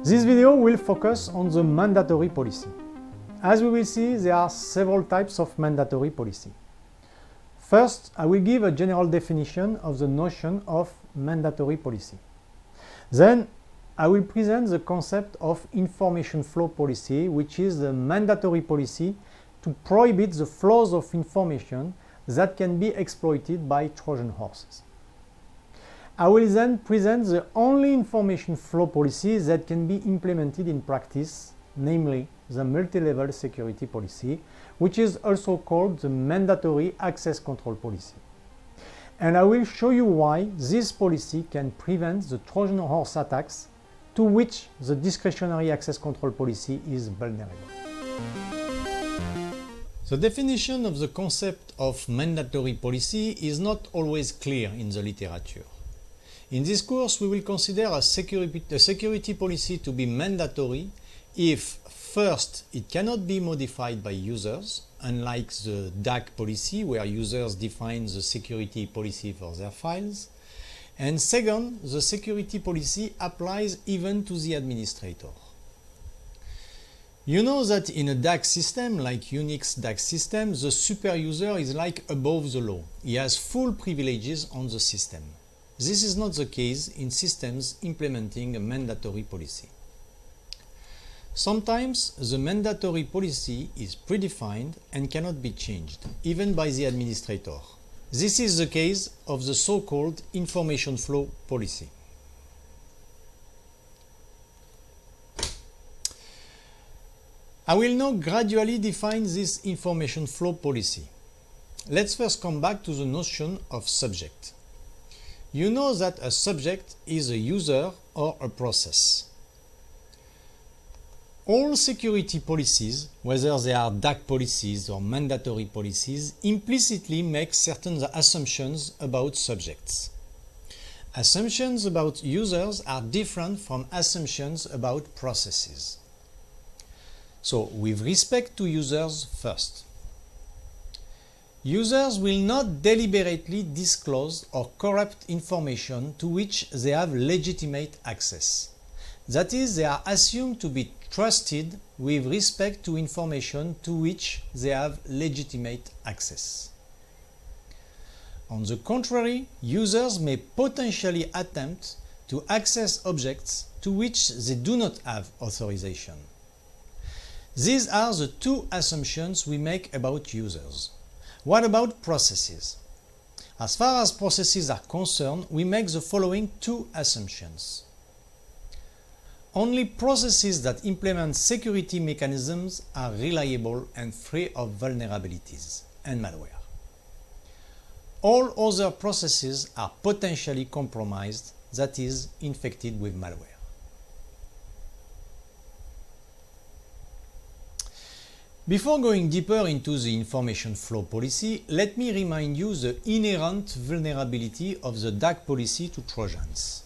This video will focus on the mandatory policy. As we will see, there are several types of mandatory policy. First, I will give a general definition of the notion of mandatory policy. Then, I will present the concept of information flow policy, which is the mandatory policy to prohibit the flows of information that can be exploited by Trojan horses. I will then present the only information flow policy that can be implemented in practice, namely the multi-level security policy, which is also called the mandatory access control policy. And I will show you why this policy can prevent the Trojan horse attacks to which the discretionary access control policy is vulnerable. The definition of the concept of mandatory policy is not always clear in the literature. In this course, we will consider a security policy to be mandatory if, first, it cannot be modified by users, unlike the DAC policy, where users define the security policy for their files, and second, the security policy applies even to the administrator. You know that in a DAC system, like Unix DAC system, the super user is like above the law. He has full privileges on the system. This is not the case in systems implementing a mandatory policy. Sometimes the mandatory policy is predefined and cannot be changed, even by the administrator. This is the case of the so-called information flow policy. I will now gradually define this information flow policy. Let's first come back to the notion of subject. You know that a subject is a user or a process. All security policies, whether they are DAC policies or mandatory policies, implicitly make certain assumptions about subjects. Assumptions about users are different from assumptions about processes. So, with respect to users first. Users will not deliberately disclose or corrupt information to which they have legitimate access. That is, they are assumed to be trusted with respect to information to which they have legitimate access. On the contrary, users may potentially attempt to access objects to which they do not have authorization. These are the two assumptions we make about users. What about processes? As far as processes are concerned, we make the following two assumptions. Only processes that implement security mechanisms are reliable and free of vulnerabilities and malware. All other processes are potentially compromised, that is, infected with malware. Before going deeper into the information flow policy, let me remind you the inherent vulnerability of the DAC policy to Trojans.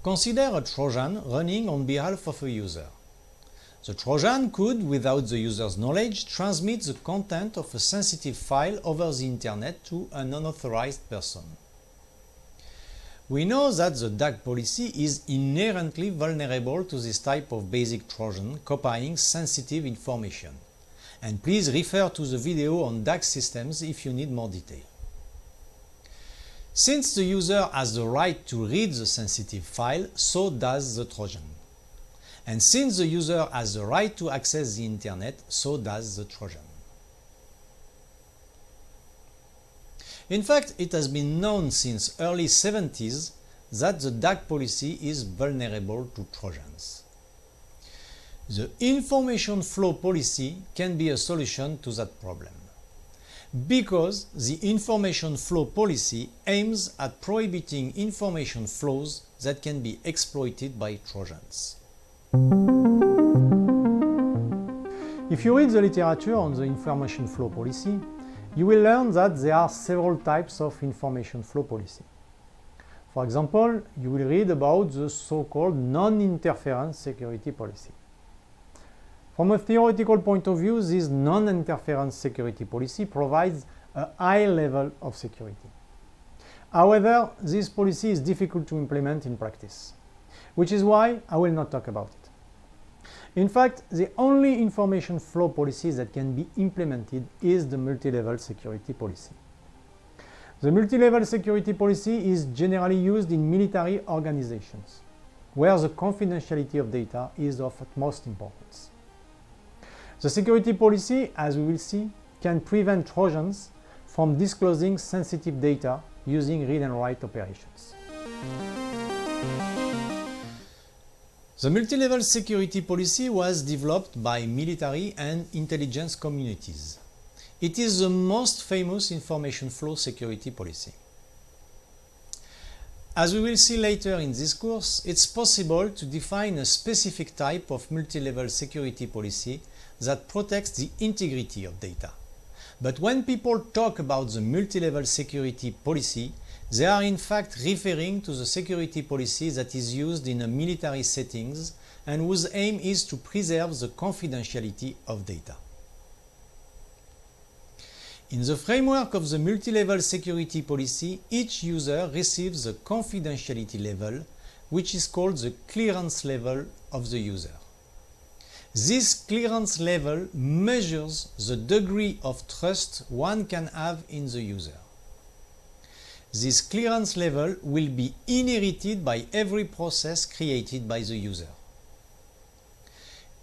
Consider a Trojan running on behalf of a user. The Trojan could, without the user's knowledge, transmit the content of a sensitive file over the internet to an unauthorized person. We know that the DAC policy is inherently vulnerable to this type of basic Trojan copying sensitive information. And please refer to the video on DAC systems if you need more detail. Since the user has the right to read the sensitive file, so does the Trojan. And since the user has the right to access the internet, so does the Trojan. In fact, it has been known since early 70s that the DAC policy is vulnerable to Trojans. The information flow policy can be a solution to that problem, because the information flow policy aims at prohibiting information flows that can be exploited by Trojans. If you read the literature on the information flow policy, you will learn that there are several types of information flow policy. For example, you will read about the so-called non-interference security policy. From a theoretical point of view, this non-interference security policy provides a high level of security. However, this policy is difficult to implement in practice, which is why I will not talk about it. In fact, the only information flow policy that can be implemented is the multi-level security policy. The multi-level security policy is generally used in military organizations, where the confidentiality of data is of utmost importance. The security policy, as we will see, can prevent Trojans from disclosing sensitive data using read and write operations. The multi-level security policy was developed by military and intelligence communities. It is the most famous information flow security policy. As we will see later in this course, it's possible to define a specific type of multi-level security policy that protects the integrity of data. But when people talk about the multi-level security policy, they are in fact referring to the security policy that is used in a military settings and whose aim is to preserve the confidentiality of data. In the framework of the multi-level security policy, each user receives a confidentiality level, which is called the clearance level of the user. This clearance level measures the degree of trust one can have in the user. This clearance level will be inherited by every process created by the user.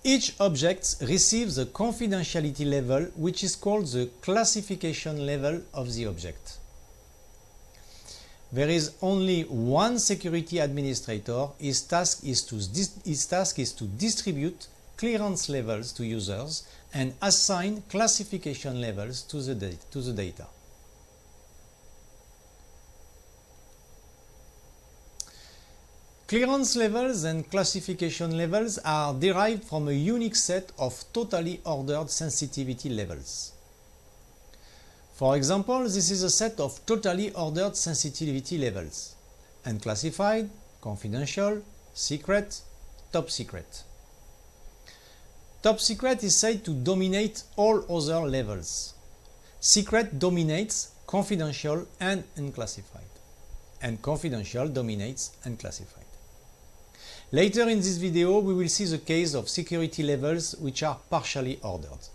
Each object receives a confidentiality level which is called the classification level of the object. There is only one security administrator. His task is to distribute clearance levels to users and assign classification levels to the data. Clearance levels and classification levels are derived from a unique set of totally ordered sensitivity levels. For example, this is a set of totally ordered sensitivity levels: unclassified, confidential, secret, top secret. Top secret is said to dominate all other levels. Secret dominates confidential and unclassified, and confidential dominates unclassified. Later in this video, we will see the case of security levels which are partially ordered.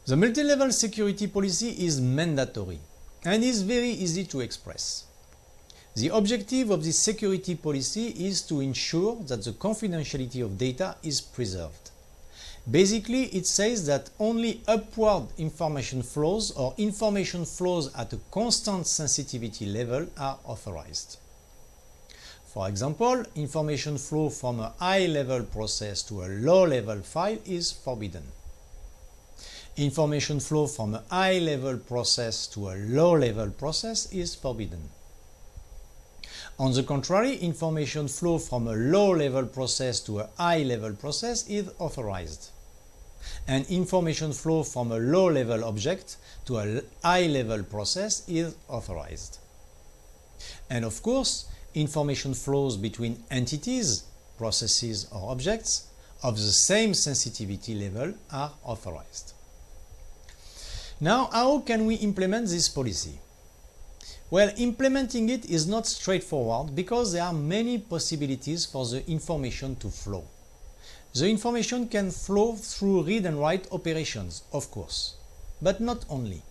The multi-level security policy is mandatory and is very easy to express. The objective of this security policy is to ensure that the confidentiality of data is preserved. Basically, it says that only upward information flows or information flows at a constant sensitivity level are authorized. For example, information flow from a high-level process to a low-level file is forbidden. Information flow from a high-level process to a low-level process is forbidden. On the contrary, information flow from a low-level process to a high-level process is authorized. And information flow from a low-level object to a high-level process is authorized. And of course, information flows between entities, processes or objects of the same sensitivity level are authorized. Now, how can we implement this policy? Well, implementing it is not straightforward because there are many possibilities for the information to flow. The information can flow through read and write operations, of course, but not only.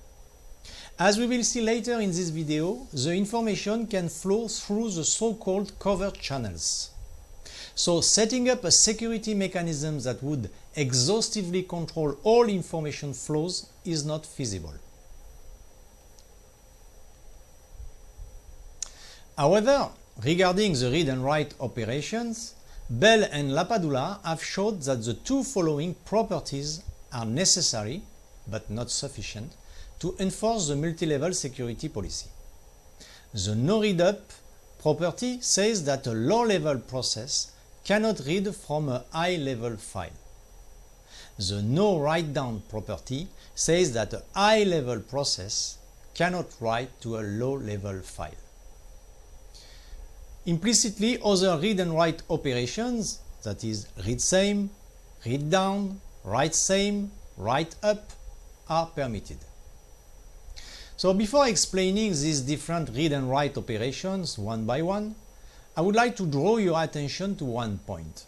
As we will see later in this video, the information can flow through the so-called covert channels. So setting up a security mechanism that would exhaustively control all information flows is not feasible. However, regarding the read and write operations, Bell and Lapadula have showed that the two following properties are necessary, but not sufficient, to enforce the multi-level security policy. The no-read-up property says that a low-level process cannot read from a high-level file. The no-write-down property says that a high-level process cannot write to a low-level file. Implicitly, other read and write operations, that is, read same, read down, write same, write up, are permitted. So before explaining these different read and write operations one by one, I would like to draw your attention to one point.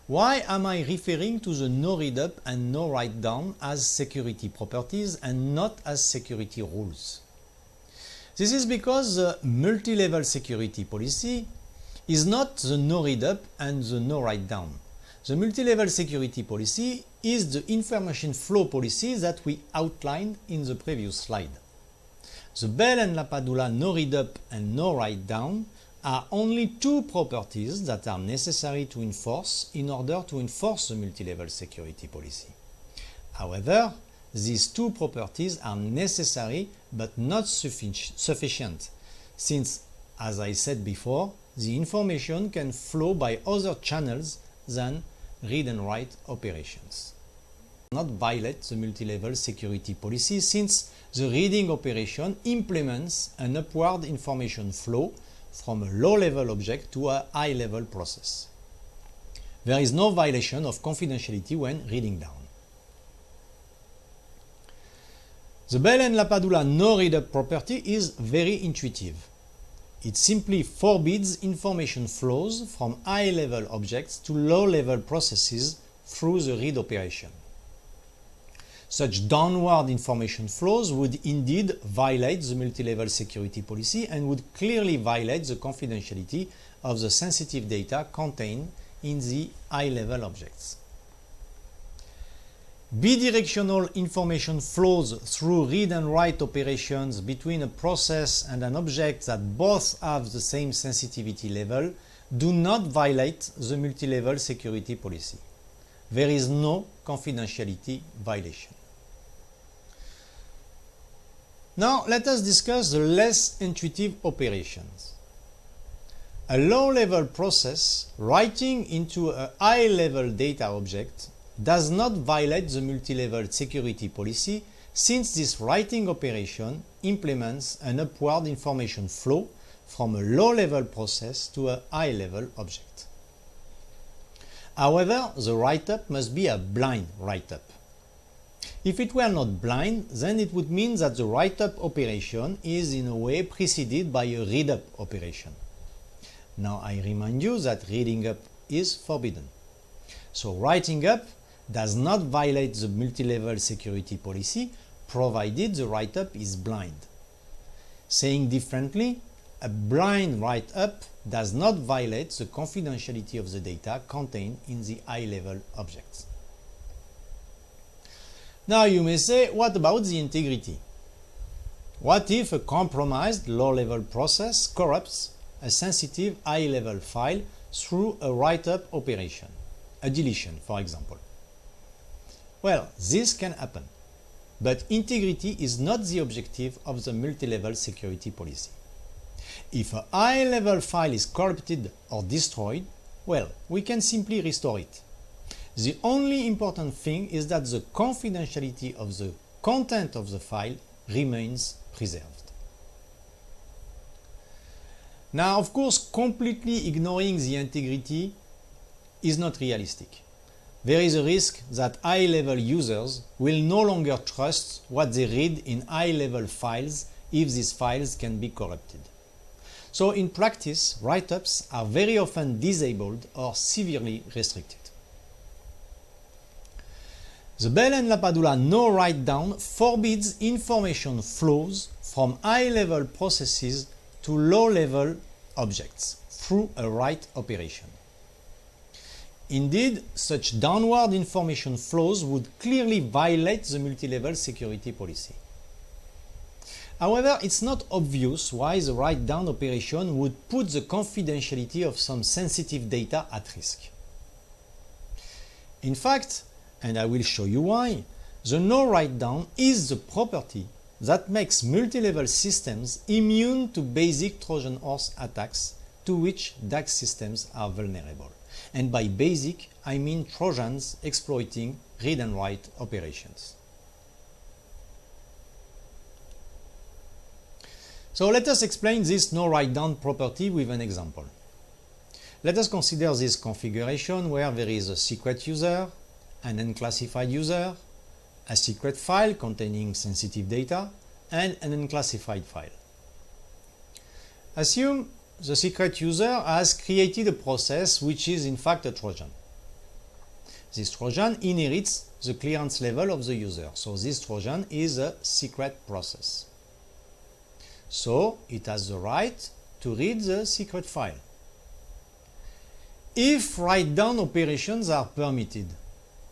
Why am I referring to the no read up and no write down as security properties and not as security rules? This is because the multi-level security policy is not the no read up and the no write down. The multi-level security policy is the information flow policy that we outlined in the previous slide. The Bell and LaPadula no read up and no write down are only two properties that are necessary to enforce in order to enforce the multi-level security policy. However, these two properties are necessary but not sufficient, since, as I said before, the information can flow by other channels than read and write operations. Not violate the multi-level security policy, since the reading operation implements an upward information flow from a low-level object to a high-level process. There is no violation of confidentiality when reading down. The Bell and LaPadula no read up property is very intuitive. It simply forbids information flows from high-level objects to low-level processes through the read operation. Such downward information flows would indeed violate the multi-level security policy and would clearly violate the confidentiality of the sensitive data contained in the high-level objects. Bidirectional information flows through read and write operations between a process and an object that both have the same sensitivity level do not violate the multi-level security policy. There is no confidentiality violation. Now let us discuss the less intuitive operations. A low-level process writing into a high-level data object does not violate the multi-level security policy, since this writing operation implements an upward information flow from a low-level process to a high-level object. However, the write-up must be a blind write-up. If it were not blind, then it would mean that the write-up operation is in a way preceded by a read-up operation. Now I remind you that reading up is forbidden. So writing up does not violate the multi-level security policy provided the write-up is blind. Saying differently, a blind write-up does not violate the confidentiality of the data contained in the high-level objects. Now you may say, what about the integrity? What if a compromised low-level process corrupts a sensitive high-level file through a write-up operation, a deletion, for example? Well, this can happen, but integrity is not the objective of the multi-level security policy. If a high-level file is corrupted or destroyed, well, we can simply restore it. The only important thing is that the confidentiality of the content of the file remains preserved. Now, of course, completely ignoring the integrity is not realistic. There is a risk that high-level users will no longer trust what they read in high-level files if these files can be corrupted. So in practice, write-ups are very often disabled or severely restricted. The Bell and LaPadula no write down forbids information flows from high-level processes to low-level objects through a write operation. Indeed, such downward information flows would clearly violate the multi-level security policy. However, it's not obvious why the write-down operation would put the confidentiality of some sensitive data at risk. In fact, and I will show you why, the no write-down is the property that makes multi-level systems immune to basic Trojan horse attacks to which DAX systems are vulnerable. And by basic, I mean Trojans exploiting read and write operations. So let us explain this no write down property with an example. Let us consider this configuration where there is a secret user, an unclassified user, a secret file containing sensitive data, and an unclassified file. Assume the secret user has created a process which is in fact a Trojan. This Trojan inherits the clearance level of the user, so this Trojan is a secret process. So it has the right to read the secret file. If write-down operations are permitted,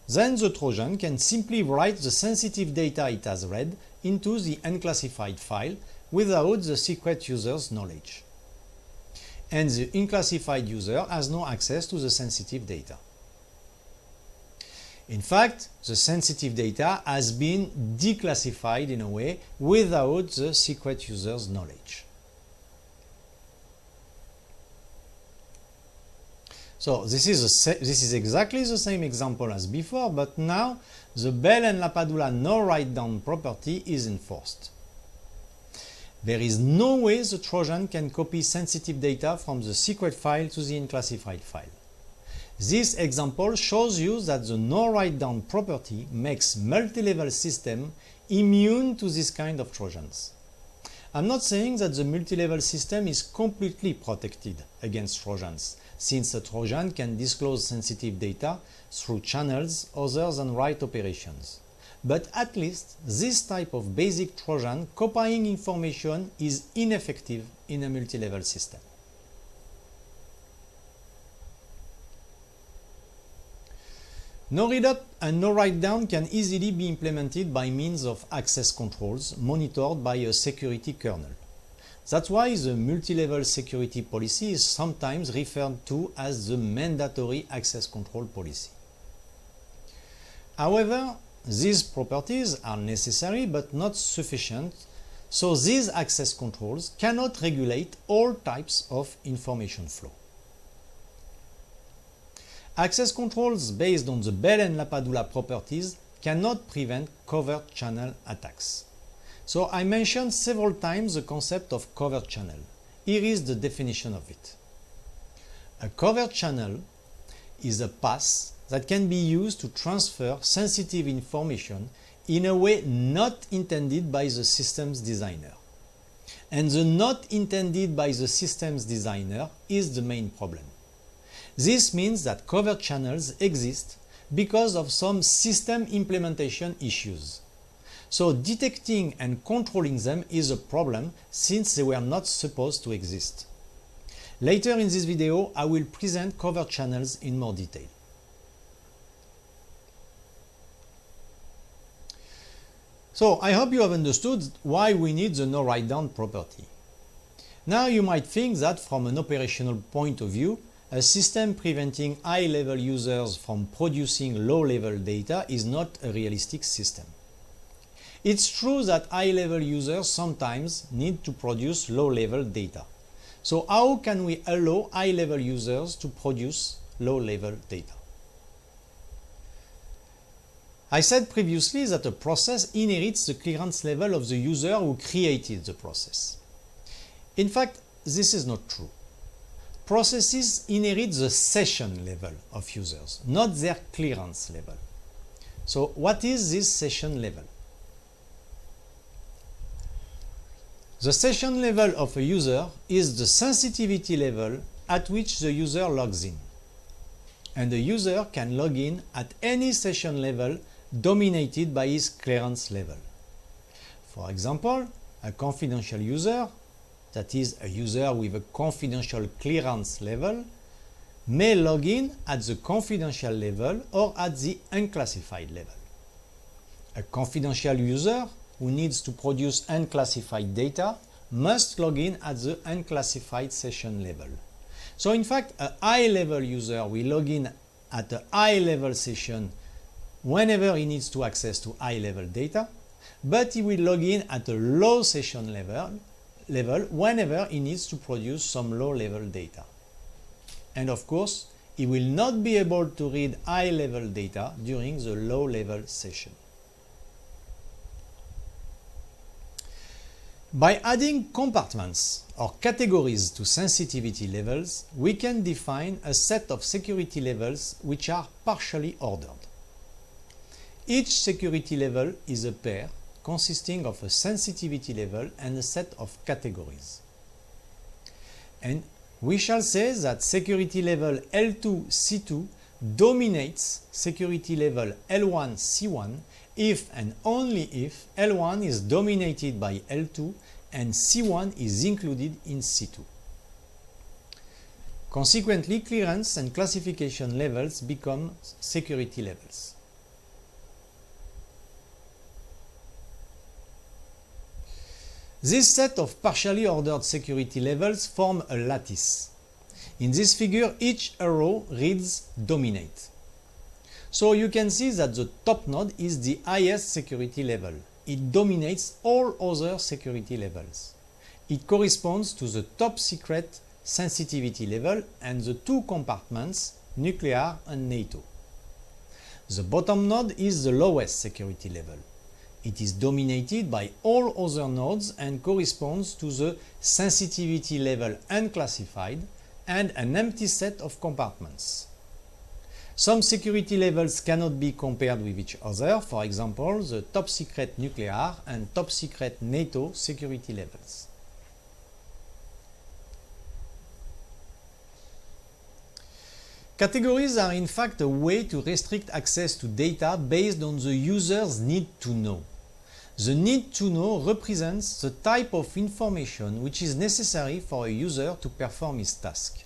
then the Trojan can simply write the sensitive data it has read into the unclassified file without the secret user's knowledge. And the unclassified user has no access to the sensitive data. In fact, the sensitive data has been declassified in a way without the secret user's knowledge. So this is exactly the same example as before, but now the Bell and LaPadula no write-down property is enforced. There is no way the Trojan can copy sensitive data from the secret file to the unclassified file. This example shows you that the no write-down property makes multi-level system immune to this kind of Trojans. I'm not saying that the multi-level system is completely protected against Trojans, since a Trojan can disclose sensitive data through channels other than write operations. But at least this type of basic Trojan copying information is ineffective in a multi-level system. No read-up and no write-down can easily be implemented by means of access controls monitored by a security kernel. That's why the multi-level security policy is sometimes referred to as the mandatory access control policy. However, these properties are necessary but not sufficient, so these access controls cannot regulate all types of information flow. Access controls based on the Bell and LaPadula properties cannot prevent covert channel attacks. So I mentioned several times the concept of covert channel. Here is the definition of it. A covert channel is a path that can be used to transfer sensitive information in a way not intended by the system's designer. And the not intended by the system's designer is the main problem. This means that covert channels exist because of some system implementation issues. So detecting and controlling them is a problem since they were not supposed to exist. Later in this video, I will present covert channels in more detail. So I hope you have understood why we need the no write-down property. Now you might think that from an operational point of view, a system preventing high-level users from producing low-level data is not a realistic system. It's true that high-level users sometimes need to produce low-level data. So how can we allow high-level users to produce low-level data? I said previously that a process inherits the clearance level of the user who created the process. In fact, this is not true. Processes inherit the session level of users, not their clearance level. So what is this session level? The session level of a user is the sensitivity level at which the user logs in. And the user can log in at any session level dominated by his clearance level. For example, a confidential user, that is a user with a confidential clearance level, may log in at the confidential level or at the unclassified level. A confidential user who needs to produce unclassified data must log in at the unclassified session level. So in fact, a high-level user will log in at a high-level session whenever he needs to access to high-level data, but he will log in at a low session level whenever he needs to produce some low-level data. And of course, he will not be able to read high-level data during the low-level session. By adding compartments or categories to sensitivity levels, we can define a set of security levels which are partially ordered. Each security level is a pair consisting of a sensitivity level and a set of categories. And we shall say that security level L2 C2 dominates security level L1 C1 if and only if L1 is dominated by L2 and C1 is included in C2. Consequently, clearance and classification levels become security levels. This set of partially ordered security levels form a lattice. In this figure, each arrow reads dominate. So you can see that the top node is the highest security level. It dominates all other security levels. It corresponds to the top secret sensitivity level and the two compartments, nuclear and NATO. The bottom node is the lowest security level. It is dominated by all other nodes and corresponds to the sensitivity level unclassified and an empty set of compartments. Some security levels cannot be compared with each other, for example, the top secret nuclear and top secret NATO security levels. Categories are in fact a way to restrict access to data based on the user's need to know. The need to know represents the type of information which is necessary for a user to perform his task.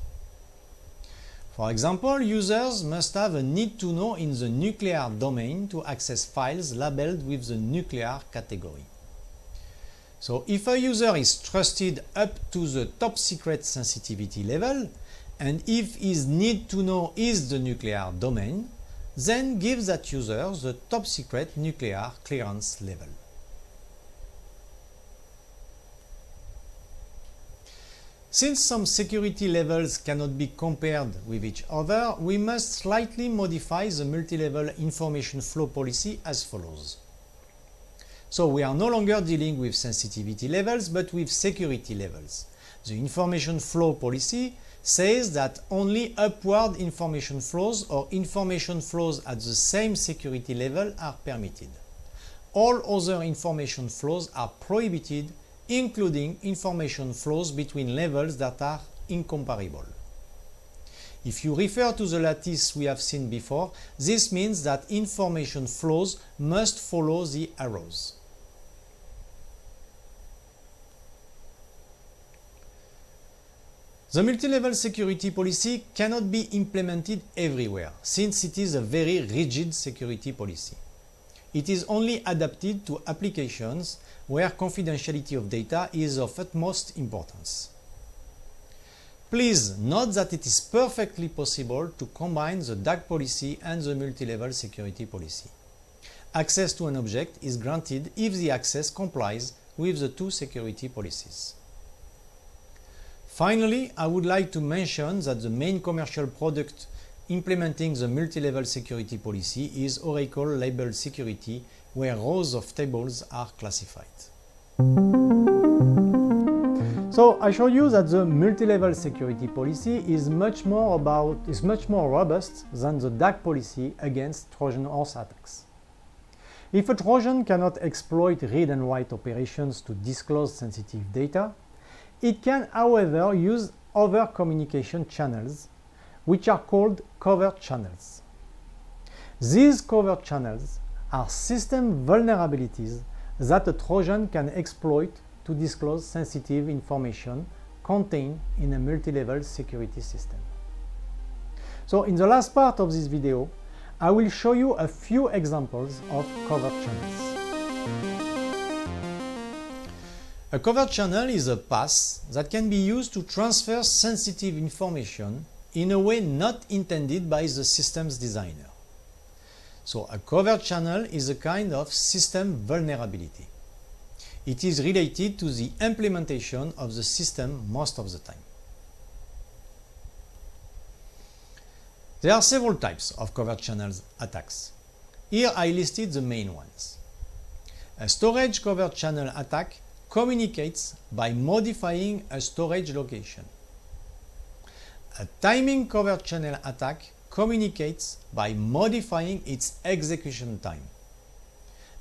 For example, users must have a need to know in the nuclear domain to access files labeled with the nuclear category. So if a user is trusted up to the top secret sensitivity level, and if his need to know is the nuclear domain, then give that user the top secret nuclear clearance level. Since some security levels cannot be compared with each other, we must slightly modify the multi-level information flow policy as follows. So we are no longer dealing with sensitivity levels, but with security levels. The information flow policy says that only upward information flows or information flows at the same security level are permitted. All other information flows are prohibited, including information flows between levels that are incomparable. If you refer to the lattice we have seen before, this means that information flows must follow the arrows. The multi-level security policy cannot be implemented everywhere, since it is a very rigid security policy. It is only adapted to applications where confidentiality of data is of utmost importance. Please note that it is perfectly possible to combine the DAG policy and the multi-level security policy. Access to an object is granted if the access complies with the two security policies. Finally, I would like to mention that the main commercial product implementing the multi-level security policy is Oracle Label Security, where rows of tables are classified. So I showed you that the multi-level security policy is much more robust than the DAG policy against Trojan horse attacks. If a Trojan cannot exploit read and write operations to disclose sensitive data, it can, however, use other communication channels, which are called covert channels. These covert channels are system vulnerabilities that a Trojan can exploit to disclose sensitive information contained in a multi-level security system. So in the last part of this video, I will show you a few examples of covert channels. A covert channel is a path that can be used to transfer sensitive information in a way not intended by the system's designer. So a covert channel is a kind of system vulnerability. It is related to the implementation of the system most of the time. There are several types of covert channels attacks. Here I listed the main ones. A storage covert channel attack communicates by modifying a storage location. A timing covert channel attack communicates by modifying its execution time.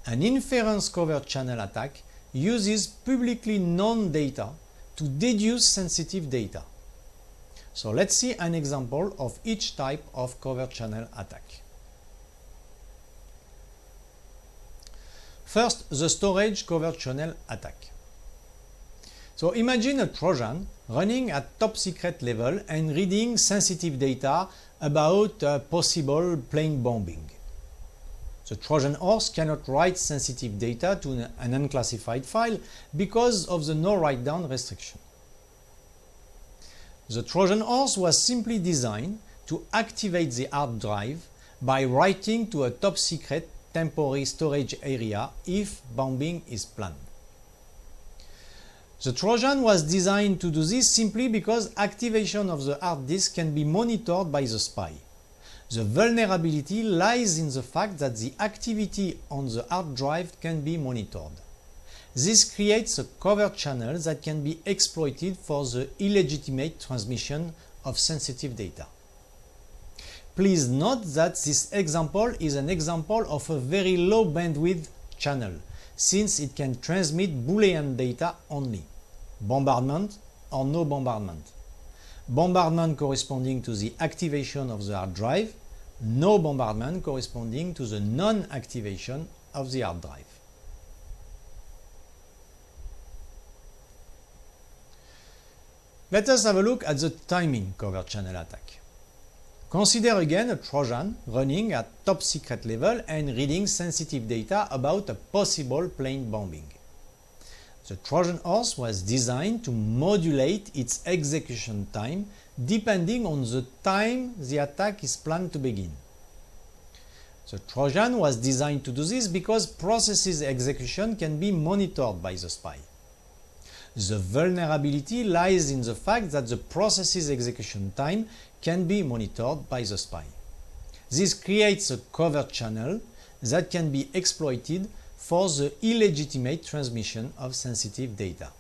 An inference covert channel attack uses publicly known data to deduce sensitive data. So let's see an example of each type of covert channel attack. First, the storage covert channel attack. So imagine a Trojan running at top secret level and reading sensitive data about possible plane bombing. The Trojan horse cannot write sensitive data to an unclassified file because of the no write down restriction. The Trojan horse was simply designed to activate the hard drive by writing to a top secret temporary storage area if bombing is planned. The Trojan was designed to do this simply because activation of the hard disk can be monitored by the spy. The vulnerability lies in the fact that the activity on the hard drive can be monitored. This creates a covert channel that can be exploited for the illegitimate transmission of sensitive data. Please note that this example is an example of a very low bandwidth channel, since it can transmit Boolean data only, bombardment or no bombardment. Bombardment corresponding to the activation of the hard drive, no bombardment corresponding to the non-activation of the hard drive. Let us have a look at the timing covert channel attack. Consider again a Trojan running at top secret level and reading sensitive data about a possible plane bombing. The Trojan horse was designed to modulate its execution time depending on the time the attack is planned to begin. The Trojan was designed to do this because processes execution can be monitored by the spy. The vulnerability lies in the fact that the process's execution time can be monitored by the spy. This creates a covert channel that can be exploited for the illegitimate transmission of sensitive data.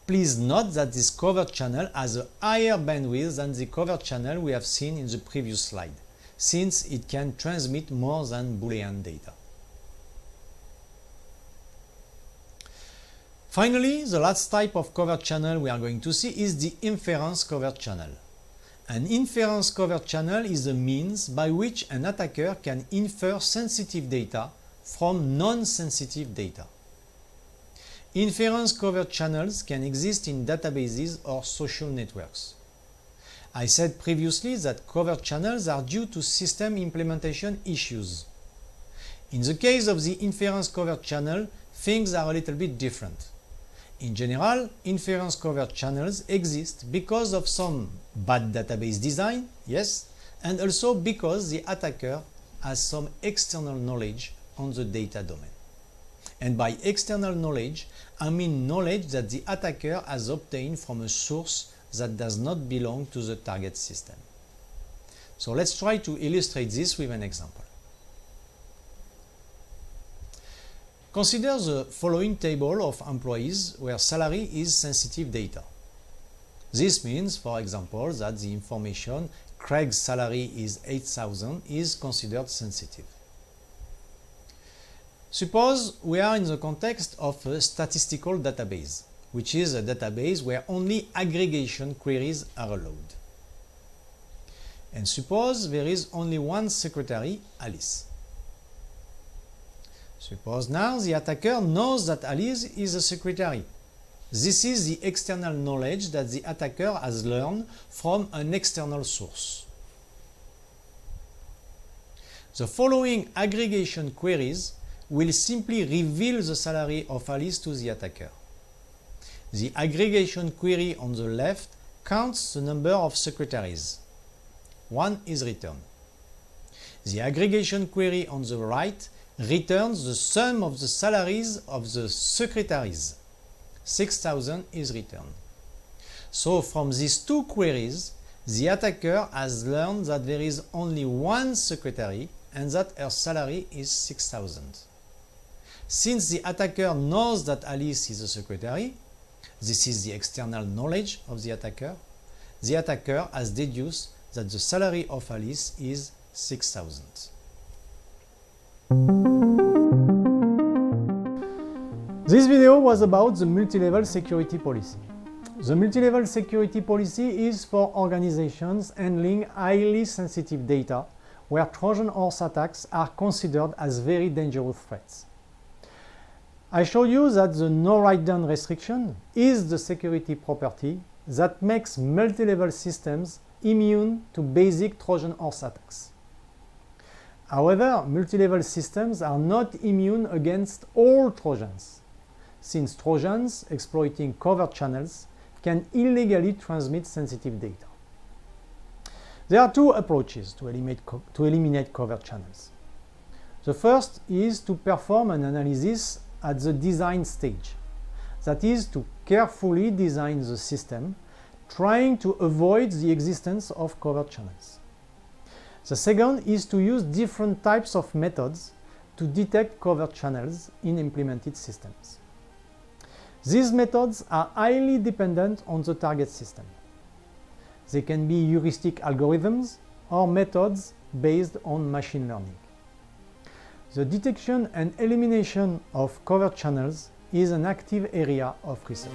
Please note that this covert channel has a higher bandwidth than the covert channel we have seen in the previous slide, since it can transmit more than Boolean data. Finally, the last type of covert channel we are going to see is the inference covert channel. An inference covert channel is a means by which an attacker can infer sensitive data from non-sensitive data. Inference covert channels can exist in databases or social networks. I said previously that covert channels are due to system implementation issues. In the case of the inference covert channel, things are a little bit different. In general, inference covert channels exist because of some bad database design, yes, and also because the attacker has some external knowledge on the data domain. And by external knowledge, I mean knowledge that the attacker has obtained from a source that does not belong to the target system. So let's try to illustrate this with an example. Consider the following table of employees where salary is sensitive data. This means, for example, that the information Craig's salary is 8,000 is considered sensitive. Suppose we are in the context of a statistical database, which is a database where only aggregation queries are allowed. And suppose there is only one secretary, Alice. Suppose now the attacker knows that Alice is a secretary. This is the external knowledge that the attacker has learned from an external source. The following aggregation queries will simply reveal the salary of Alice to the attacker. The aggregation query on the left counts the number of secretaries. One is returned. The aggregation query on the right returns the sum of the salaries of the secretaries. 6,000 is returned. So from these two queries, the attacker has learned that there is only one secretary and that her salary is 6,000. Since the attacker knows that Alice is a secretary, this is the external knowledge of the attacker has deduced that the salary of Alice is 6,000. This video was about the multi-level security policy. The multi-level security policy is for organizations handling highly sensitive data where Trojan horse attacks are considered as very dangerous threats. I showed you that the no write-down restriction is the security property that makes multi-level systems immune to basic Trojan horse attacks. However, multi-level systems are not immune against all Trojans, since Trojans exploiting covert channels can illegally transmit sensitive data. There are two approaches to eliminate covert channels. The first is to perform an analysis at the design stage. That is, to carefully design the system, trying to avoid the existence of covert channels. The second is to use different types of methods to detect covert channels in implemented systems. These methods are highly dependent on the target system. They can be heuristic algorithms or methods based on machine learning. The detection and elimination of covert channels is an active area of research.